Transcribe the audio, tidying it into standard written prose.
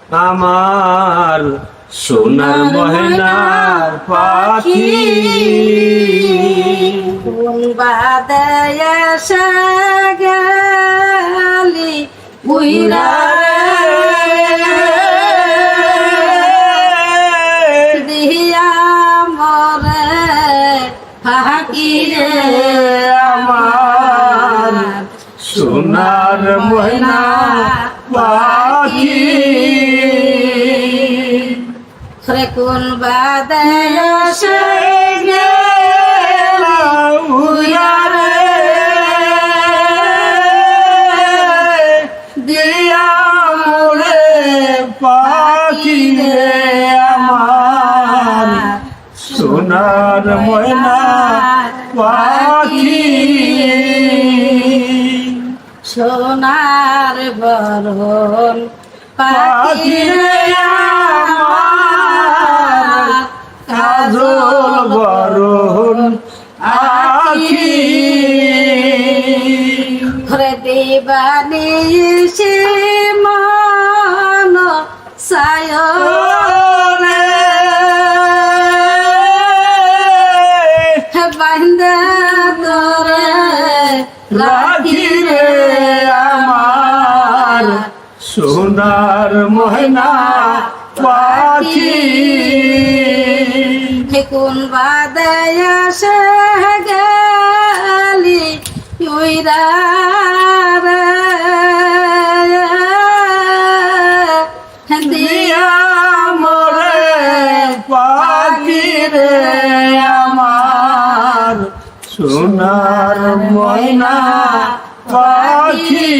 আমার সোনার ময়নার পাখি কোন বাদায়া সাগালি বুইরা দিয়া মরে ফাঁকি রে আমার সোনার ময়না পাখি রে কোন বাদায়া উড়া রে দিয়া মোরে পাখি রে আমার সোনার ময়না পাখি সোনার বরণ পাখি রে আমার কাজল বরণ আখি ঘরে দেবানি সে মন সায় বান্দা তোরে রাখি রে আমার সোনার ময়না পাখি কোন বাদায়া সাগালি উইরা দিয়া মোরে পাখি রে আমার সোনার ময়না পাখি